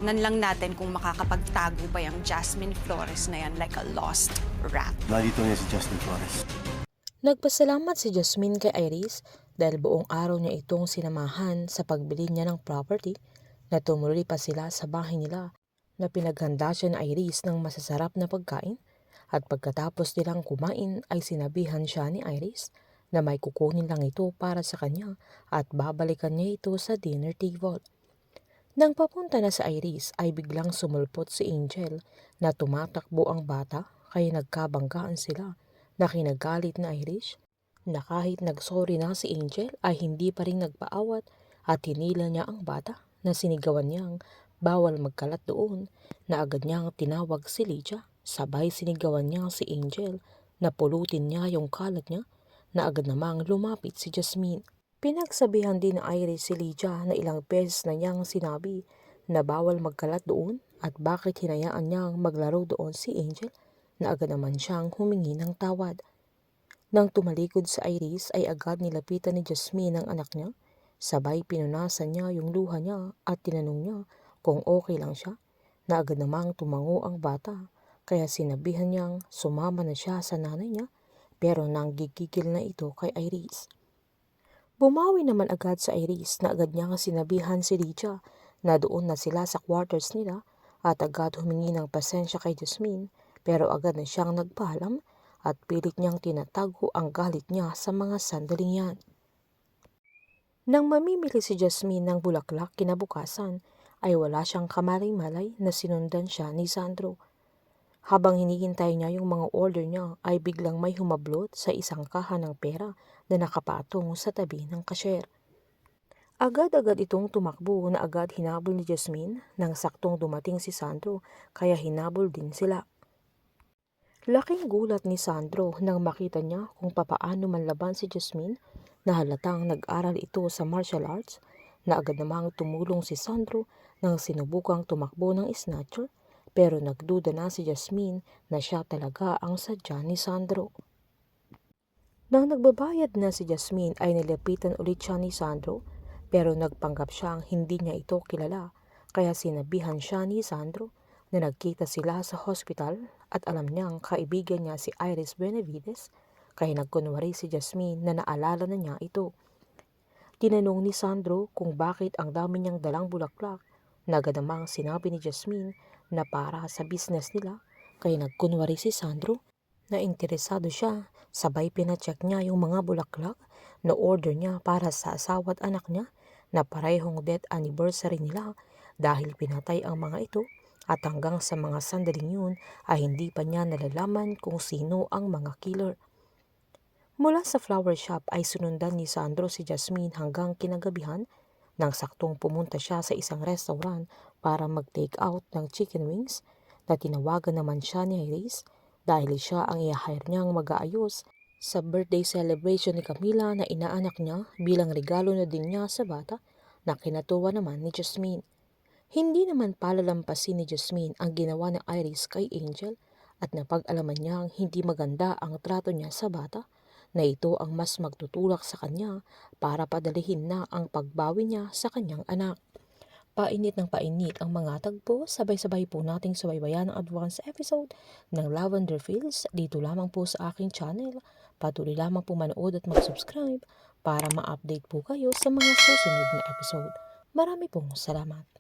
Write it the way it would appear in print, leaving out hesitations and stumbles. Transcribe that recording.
Nan lang natin kung makakapagtago pa yung Jasmine Flores na yan like a lost rat. Narito niya si Justin Flores. Nagpasalamat si Jasmine kay Iris dahil buong araw niya itong sinamahan sa pagbili niya ng property na tumuloy pa sila sa bahay nila na pinaghanda siya ni Iris ng masasarap na pagkain at pagkatapos nilang kumain ay sinabihan siya ni Iris na may kukunin lang ito para sa kanya at babalikan niya ito sa dinner table. Nang papunta na sa Iris ay biglang sumulpot si Angel na tumatakbo ang bata kaya nagkabanggaan sila na kinagalit na Irish na kahit nagsorry na si Angel ay hindi pa rin nagpaawat at hinila niya ang bata na sinigawan niyang bawal magkalat doon na agad niyang tinawag si Lydia sabay sinigawan niya si Angel na pulutin niya yung kalat niya na agad namang lumapit si Jasmine. Pinagsabihan din ng Iris si Lydia na ilang beses na niyang sinabi na bawal magkalat doon at bakit hinayaan niyang maglaro doon si Angel na agad naman siyang humingi ng tawad. Nang tumalikod sa Iris ay agad nilapitan ni Jasmine ang anak niya, sabay pinunasan niya yung luha niya at tinanong niya kung okay lang siya na agad namang tumango ang bata kaya sinabihan niyang sumama na siya sa nanay niya pero nanggigigil na ito kay Iris. Bumawi naman agad sa Iris na agad niyang sinabihan si Lydia na doon na sila sa quarters nila at agad humingi ng pasensya kay Jasmine pero agad na siyang nagpaalam at pilit niyang tinatago ang galit niya sa mga sandaling yan. Nang mamimili si Jasmine ng bulaklak kinabukasan ay wala siyang kamalay-malay na sinundan siya ni Sandro. Habang hinihintay niya yung mga order niya ay biglang may humablot sa isang kaha ng pera na nakapatong sa tabi ng cashier. Agad-agad itong tumakbo na agad hinabol ni Jasmine nang saktong dumating si Sandro kaya hinabol din sila. Laking gulat ni Sandro nang makita niya kung papaano manlaban si Jasmine na halatang nag-aral ito sa martial arts na agad namang tumulong si Sandro nang sinubukang tumakbo ng snatcher pero nagduda na si Jasmine na siya talaga ang sadya ni Sandro. Nang nagbabayad na si Jasmine ay nilapitan ulit siya ni Sandro pero nagpanggap siyang hindi niya ito kilala kaya sinabihan siya ni Sandro na nagkita sila sa hospital at alam niyang kaibigan niya si Iris Benavides kaya nagkunwari si Jasmine na naalala na niya ito. Tinanong ni Sandro kung bakit ang dami niyang dalang bulaklak na agad namang sinabi ni Jasmine na para sa business nila kaya nagkunwari si Sandro na interesado siya sabay pinacheck niya yung mga bulaklak na order niya para sa asawa at anak niya na parehong death anniversary nila dahil pinatay ang mga ito at hanggang sa mga sandaling yun ay hindi pa niya nalalaman kung sino ang mga killer. Mula sa flower shop ay sunundan ni Sandro si Jasmine hanggang kinagabihan nang saktong pumunta siya sa isang restaurant para mag-take out ng chicken wings na tinawagan naman siya ni Iris dahil siya ang i-hire niyang mag-aayos sa birthday celebration ni Camila na inaanak niya bilang regalo na din niya sa bata na kinatuwa naman ni Jasmine. Hindi naman palalampasin ni Jasmine ang ginawa ni Iris kay Angel at napag-alaman niyang hindi maganda ang trato niya sa bata na ito ang mas magtutulak sa kanya para padalihin na ang pagbawi niya sa kanyang anak. Painit ng painit ang mga tagpo, sabay-sabay po nating subaybayan ang advance episode ng Lavender Fields dito lamang po sa aking channel. Patuloy lamang po manood at mag-subscribe para ma-update po kayo sa mga susunod na episode. Marami pong salamat.